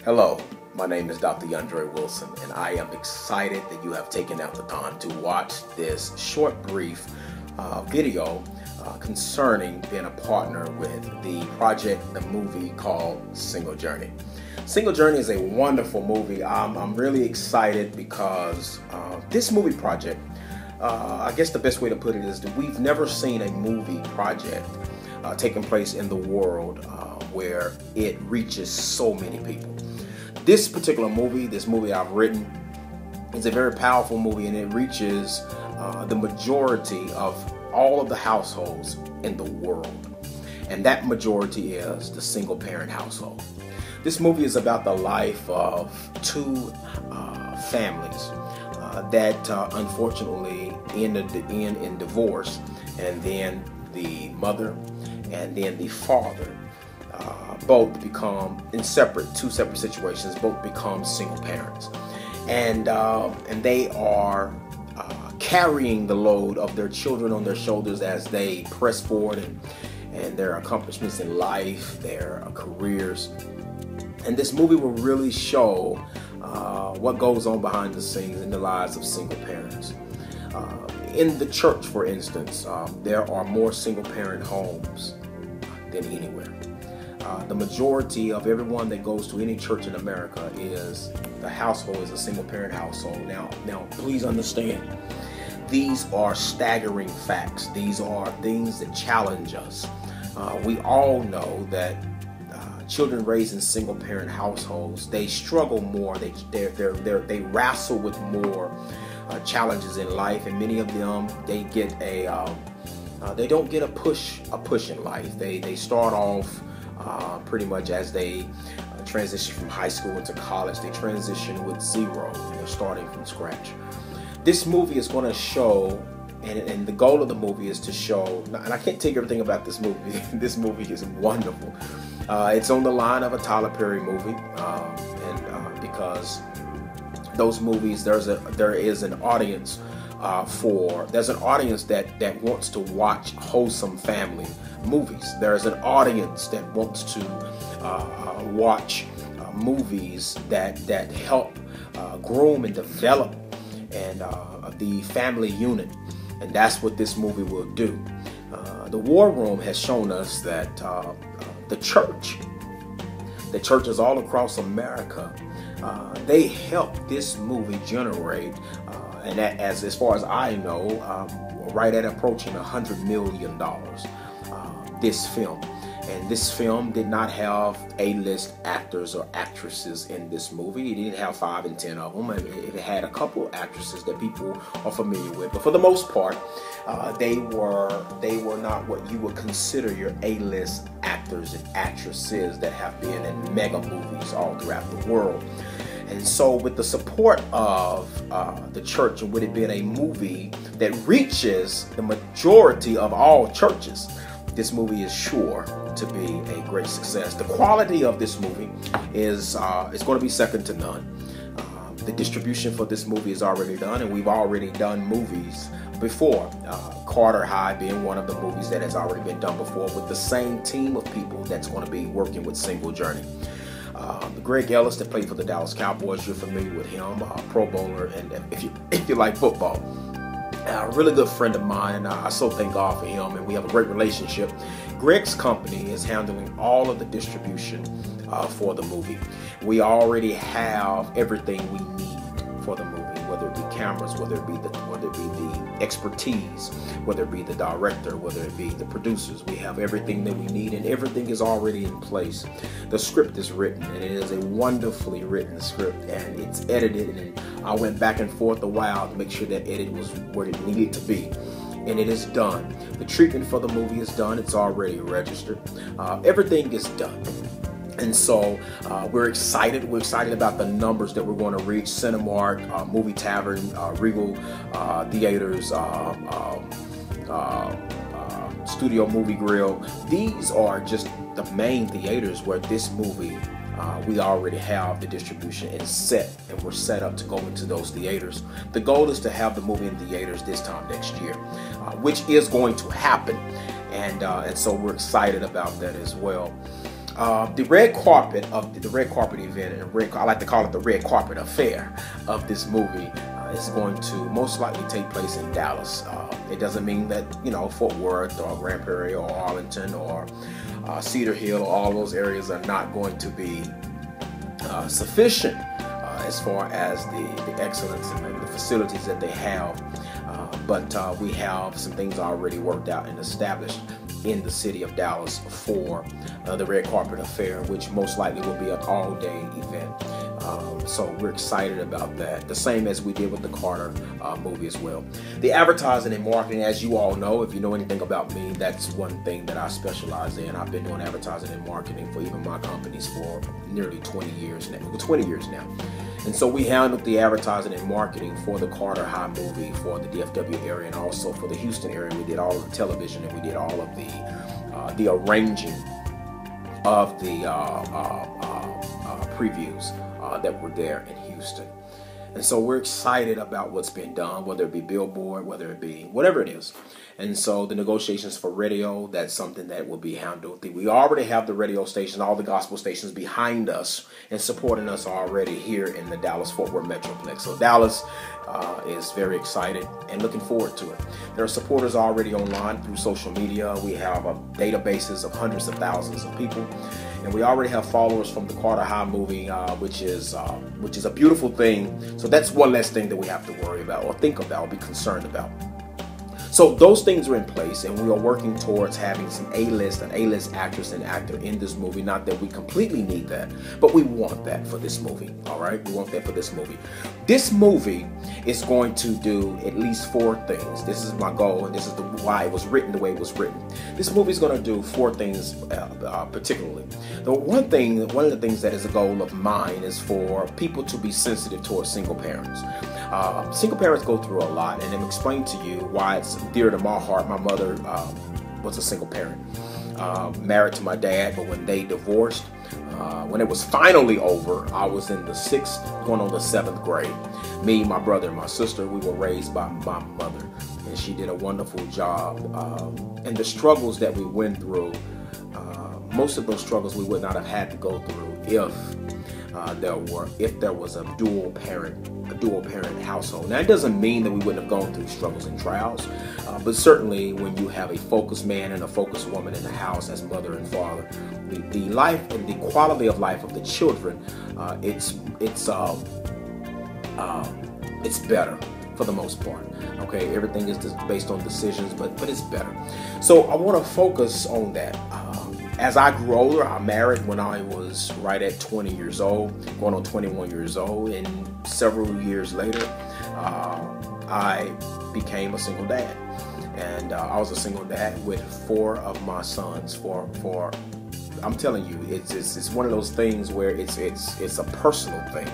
Hello, my name is Dr. Yundrae Wilson, and I am excited that you have taken out the time to watch this short, brief video concerning being a partner with the movie called Single Journey. Single Journey is a wonderful movie. I'm really excited because this movie project, I guess the best way to put it is that we've never seen a movie project taking place in the world where it reaches so many people. This particular movie, this movie I've written, is a very powerful movie, and it reaches the majority of all of the households in the world. And that majority is the single parent household. This movie is about the life of two families that unfortunately ended in divorce, and then the mother and then the father both become two separate situations, both become single parents, and they are carrying the load of their children on their shoulders as they press forward and their accomplishments in life, their careers. And this movie will really show what goes on behind the scenes in the lives of single parents. In the church, for instance, there are more single parent homes than anywhere. The majority of everyone that goes to any church in America the household is a single parent household. Now please understand, these are staggering facts. These are things that challenge us. We all know that children raised in single parent households, they struggle more. They wrestle with more challenges in life, and many of them they don't get a push in life. They start off pretty much as they transition from high school into college. They transition with zero, and they're starting from scratch. This movie is going to show, and the goal of the movie is to show, and I can't take everything about this movie. This movie is wonderful. It's on the line of a Tyler Perry movie, because those movies, there is an audience there's an audience that wants to watch wholesome family movies. There's an audience that wants to watch movies that help groom and develop and the family unit, and that's what this movie will do. The War Room has shown us that the churches all across America, they helped this movie generate, and that, as far as I know, right at approaching $100 million. This film. And this film did not have A-list actors or actresses in this movie. It didn't have 5 and 10 of them. It had a couple actresses that people are familiar with, but for the most part, they were not what you would consider your A-list actors and actresses that have been in mega movies all throughout the world. And so, with the support of the church, and with it being a movie that reaches the majority of all churches, this movie is sure to be a great success. The quality of this movie is going to be second to none. The distribution for this movie is already done, and we've already done movies before. Carter High being one of the movies that has already been done before with the same team of people that's going to be working with Single Journey. Greg Ellis that played for the Dallas Cowboys, you're familiar with him, Pro Bowler, and if you like football. A really good friend of mine. I so thank God for him, and we have a great relationship. Greg's company is handling all of the distribution for the movie. We already have everything we need for the movie, whether it be cameras, whether it be the expertise, whether it be the director, whether it be the producers. We have everything that we need, and everything is already in place. The script is written, and it is a wonderfully written script, and it's edited, and I went back and forth a while to make sure that edit was where it needed to be, and it is done. The treatment for the movie is done. It's already registered. Everything is done. And so we're excited. We're excited about the numbers that we're going to reach. Cinemark, Movie Tavern, Regal Theaters, Studio Movie Grill. These are just the main theaters where this movie, we already have the distribution and we're set up to go into those theaters. The goal is to have the movie in theaters this time next year, which is going to happen. And so we're excited about that as well. The red carpet of the red carpet event, and I like to call it the red carpet affair of this movie, is going to most likely take place in Dallas. It doesn't mean that, you know, Fort Worth or Grand Prairie or Arlington or Cedar Hill, all those areas are not going to be sufficient as far as the excellence and the facilities that they have. But we have some things already worked out and established in the city of Dallas for the red carpet affair, which most likely will be an all-day event. So we're excited about that. The same as we did with the Carter movie as well. The advertising and marketing, as you all know, if you know anything about me, that's one thing that I specialize in. I've been doing advertising and marketing for even my companies for nearly 20 years now. And so we handled the advertising and marketing for the Carter High movie for the DFW area, and also for the Houston area. We did all of the television, and we did all of the arranging of the previews that were there in Houston. And so we're excited about what's been done, whether it be billboard, whether it be whatever it is. And so the negotiations for radio, that's something that will be handled. We already have the radio stations, all the gospel stations behind us and supporting us already here in the Dallas-Fort Worth Metroplex. So Dallas is very excited and looking forward to it. There are supporters already online through social media. We have databases of hundreds of thousands of people. And we already have followers from the Carter High movie, which is a beautiful thing. So that's one less thing that we have to worry about or think about or be concerned about. So those things are in place, and we are working towards having an A-list actress and actor in this movie. Not that we completely need that, but we want that for this movie, all right? We want that for this movie. This movie is going to do at least 4 things. This is my goal, and this is why it was written the way it was written. This movie is going to do 4 things particularly. One of the things that is a goal of mine is for people to be sensitive towards single parents. Single parents go through a lot, and I'm explaining to you why it's dear to my heart. My mother was a single parent, married to my dad, but when they divorced, when it was finally over, I was in the 6th, going on the 7th grade. Me, my brother, and my sister, we were raised by my mother, and she did a wonderful job. And the struggles that we went through, most of those struggles we would not have had to go through if there was a dual parent household. Now, it doesn't mean that we wouldn't have gone through struggles and trials, but certainly when you have a focused man and a focused woman in the house as mother and father, the life and the quality of life of the children, it's better for the most part. Okay, everything is just based on decisions, but it's better. So I want to focus on that. As I grew older, I married when I was right at 20 years old, going on 21 years old, and several years later, I became a single dad. And I was a single dad with 4 of my sons. I'm telling you, it's one of those things where it's a personal thing.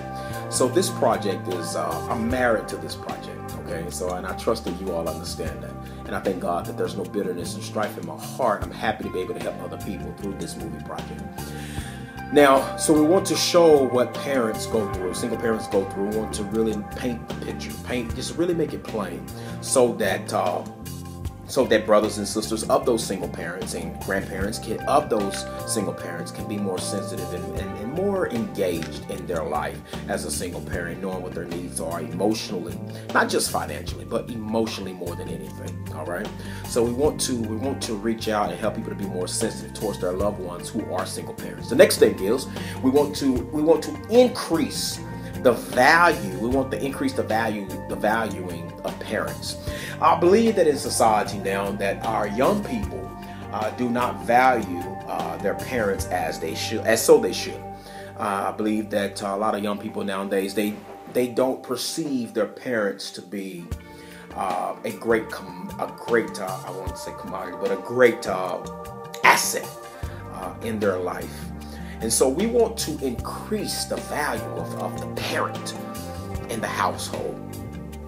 So this project is, I'm married to this project. Okay, and I trust that you all understand that. And I thank God that there's no bitterness and strife in my heart. I'm happy to be able to help other people through this movie project. Now, so we want to show what parents go through, single parents go through. We want to really paint the picture, just really make it plain, so that brothers and sisters of those single parents and grandparents of those single parents can be more sensitive and more engaged in their life as a single parent, knowing what their needs are emotionally, not just financially, but emotionally more than anything. All right. So we want to reach out and help people to be more sensitive towards their loved ones who are single parents. The next thing is we want to increase the value. We want to increase the valuing of parents. I believe that in society now that our young people do not value their parents as they should. I believe that a lot of young people nowadays, they don't perceive their parents to be a great I won't say commodity, but a great asset in their life. And so we want to increase the value of the parent in the household.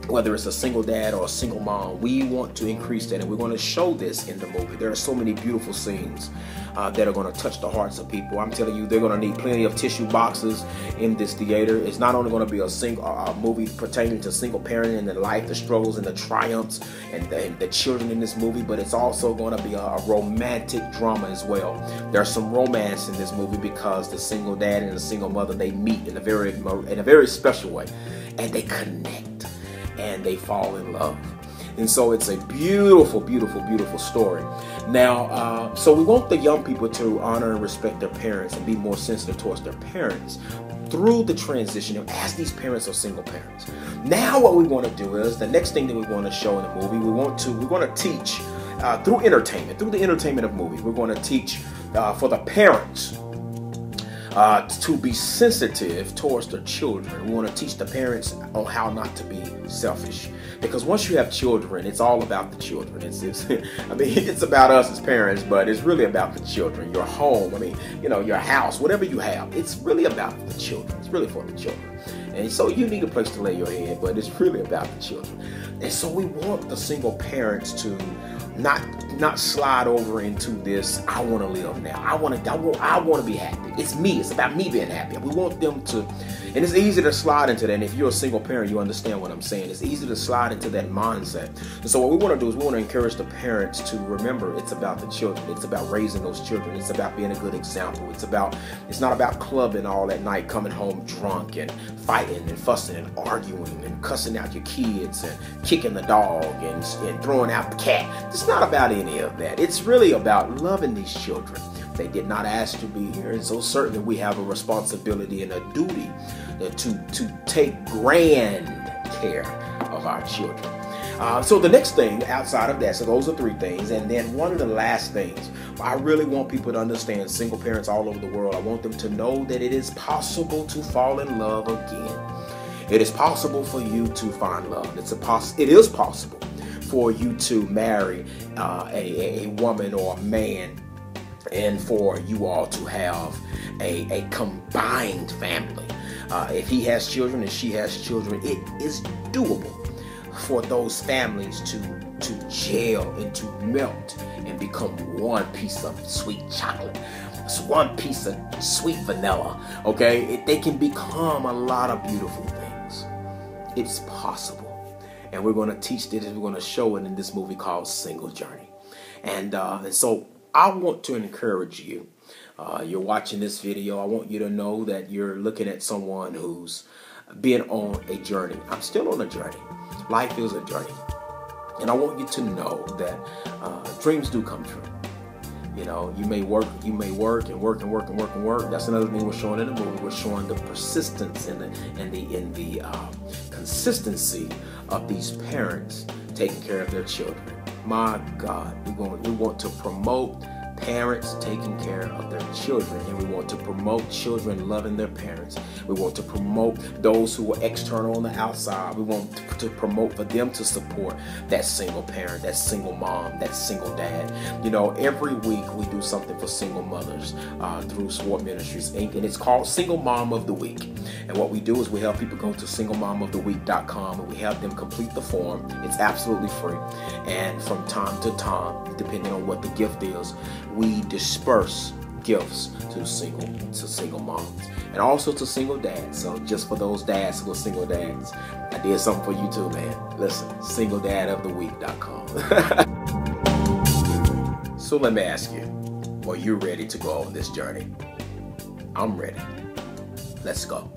whether it's a single dad or a single mom. We want to increase that, and we're going to show this in the movie. There are so many beautiful scenes that are going to touch the hearts of people. I'm telling you, they're going to need plenty of tissue boxes in this theater. It's not only going to be a movie pertaining to single parenting and the life, the struggles, and the triumphs, and the children in this movie, but it's also going to be a romantic drama as well. There's some romance in this movie because the single dad and the single mother, they meet in a very special way, and they connect, and they fall in love. And so it's a beautiful, beautiful, beautiful story. Now, so we want the young people to honor and respect their parents and be more sensitive towards their parents through the transition as these parents are single parents. Now what we want to do is, the next thing that we want to show in the movie, we're going to teach through entertainment, through the entertainment of movies. We're going to teach for the parents to be sensitive towards their children. We want to teach the parents on how not to be selfish. Because once you have children, it's all about the children. I mean, it's about us as parents, but it's really about the children. Your home, I mean, you know, your house, whatever you have, it's really about the children. It's really for the children. And so you need a place to lay your head, but it's really about the children. And so we want the single parents to not slide over into this, I want to live now. I want to be happy. It's me. It's about me being happy. We want them to, and it's easy to slide into that. And if you're a single parent, you understand what I'm saying. It's easy to slide into that mindset. And so what we want to do is we want to encourage the parents to remember it's about the children. It's about raising those children. It's about being a good example. It's not about clubbing all that night, coming home drunk and fighting and fussing and arguing and cussing out your kids and kicking the dog and throwing out the cat. It's not about any of that. It's really about loving these children. They did not ask to be here, and so certainly we have a responsibility and a duty to take grand care of our children. So the next thing outside of that, so those are three things, and then one of the last things, I really want people to understand, single parents all over the world, I want them to know that it is possible to fall in love again. It is possible for you to find love. It is possible for you to marry a woman or a man, and for you all to have a combined family. If he has children and she has children, it is doable for those families to gel and to melt and become one piece of sweet chocolate. It's one piece of sweet vanilla, okay? They can become a lot of beautiful things. It's possible. And we're going to teach this, we're going to show it in this movie called Single Journey. And so I want to encourage you. You're watching this video. I want you to know that you're looking at someone who's been on a journey. I'm still on a journey. Life is a journey. And I want you to know that dreams do come true. You know, you may work and work. That's another thing we're showing in the movie. We're showing the persistence and the consistency of these parents taking care of their children. My God, we want to promote parents taking care of their children, and we want to promote children loving their parents. We want to promote those who are external on the outside. We want to promote for them to support that single parent, that single mom, that single dad. You know, every week we do something for single mothers through Swart Ministries Inc., and it's called Single Mom of the Week. And what we do is we help people go to singlemomoftheweek.com, and we have them complete the form. It's absolutely free. And from time to time, depending on what the gift is, we disperse gifts to single moms and also to single dads. So just for those dads who are single dads, I did something for you too, man. Listen, singledadoftheweek.com. So let me ask you, are you ready to go on this journey? I'm ready. Let's go.